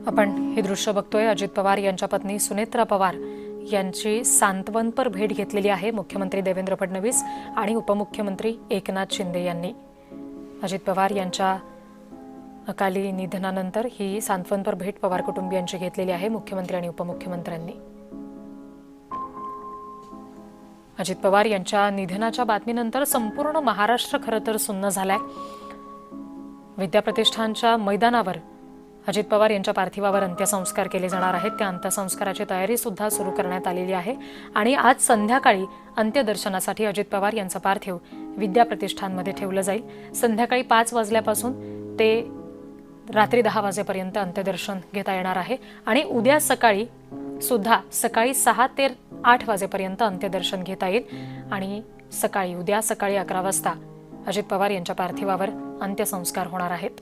आपण हे दृश्य बघतोय. अजित पवार यांच्या पत्नी सुनेत्रा पवार यांची सांत्वनपर भेट घेतलेली आहे मुख्यमंत्री देवेंद्र फडणवीस आणि उपमुख्यमंत्री एकनाथ शिंदे यांनी. अजित पवार यांच्या अकाली निधनानंतर ही सांत्वनपर भेट पवार कुटुंबियांची घेतलेली आहे मुख्यमंत्री आणि उपमुख्यमंत्र्यांनी. अजित पवार यांच्या निधनाच्या बातमीनंतर संपूर्ण महाराष्ट्र खरं तर सुन्न झालाय. विद्याप्रतिष्ठानच्या मैदानावर अजित पवार यांच्या पार्थिवावर अंत्यसंस्कार केले जाणार आहेत. त्या अंत्यसंस्काराची तयारी सुद्धा सुरू करण्यात आलेली आहे आणि आज संध्याकाळी अंत्यदर्शनासाठी अजित पवार यांचं पार्थिव विद्याप्रतिष्ठानमध्ये ठेवलं जाईल. संध्याकाळी 5 वाजल्यापासून ते रात्री 10 वाजेपर्यंत अंत्यदर्शन घेता येणार आहे आणि उद्या सकाळी सुद्धा सकाळी 6 ते 8 वाजेपर्यंत अंत्यदर्शन घेता येईल आणि उद्या सकाळी 11 वाजता अजित पवार यांच्या पार्थिवावर अंत्यसंस्कार होणार आहेत.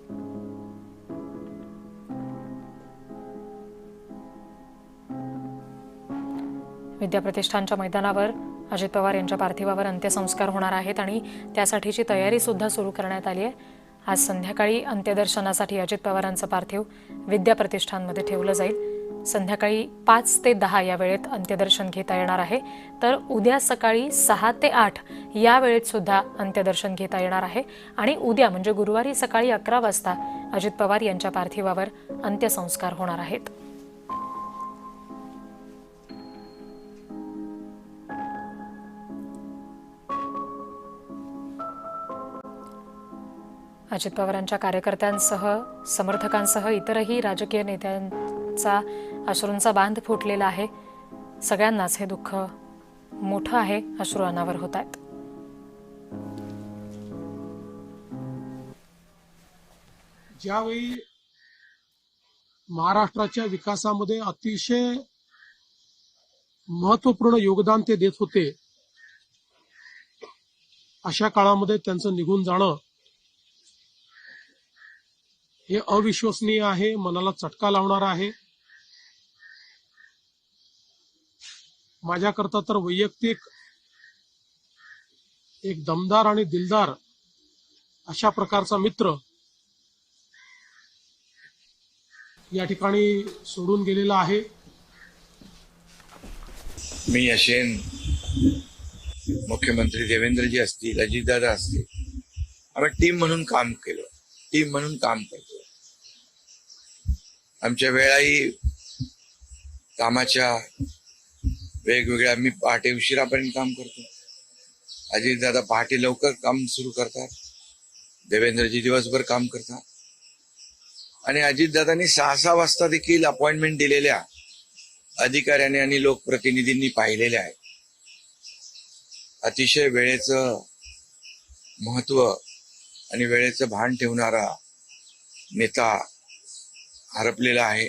विद्याप्रतिष्ठानच्या मैदानावर अजित पवार यांच्या पार्थिवावर अंत्यसंस्कार होणार आहेत आणि त्यासाठीची तयारी सुद्धा सुरू करण्यात आली आहे. आज संध्याकाळी अंत्यदर्शनासाठी अजित पवारांचं पार्थिव विद्याप्रतिष्ठानमध्ये ठेवलं जाईल. संध्याकाळी 5 ते 10 या वेळेत अंत्यदर्शन घेता येणार आहे, तर उद्या सकाळी 6 ते 8 या वेळेत सुद्धा अंत्यदर्शन घेता येणार आहे आणि उद्या म्हणजे गुरुवारी सकाळी 11 वाजता अजित पवार यांच्या पार्थिवावर अंत्यसंस्कार होणार आहेत. अजित पवारांच्या कार्यकर्त्यांसह समर्थकांसह इतरही राजकीय नेत्यांचा अश्रूंचा बांध फुटलेला आहे. सगळ्यांनाच हे दुःख मोठं आहे, अश्रू अनावर होत आहेत. ज्यावेळी महाराष्ट्राच्या विकासामध्ये अतिशय महत्वपूर्ण योगदान ते देत होते, अशा काळामध्ये त्यांचं निघून जाणं हे अविश्वसनीय आहे, मनाला चटका लावणार आहे. माझ्याकरता तर वैयक्तिक एक दमदार आणि दिलदार अशा प्रकारचा मित्र या ठिकाणी सोडून गेलेला आहे. मी असेन, मुख्यमंत्री देवेंद्रजी असतील, अजितदादा असतील, आम्ही टीम म्हणून काम करतो. आमच्या वेळाही कामाच्या वेगवेगळ्या, मी पहाटे उशिरापर्यंत काम करतो, अजितदादा पहाटे लवकर काम सुरू करतात, देवेंद्रजी दिवसभर काम करतात आणि अजितदादांनी 6 वाजता देखील अपॉइंटमेंट दिलेल्या अधिकाऱ्यांनी आणि लोकप्रतिनिधींनी पाहिलेल्या आहे. अतिशय वेळेचं महत्व आणि वेळेचं भान ठेवणारा नेता हरपलेला आहे.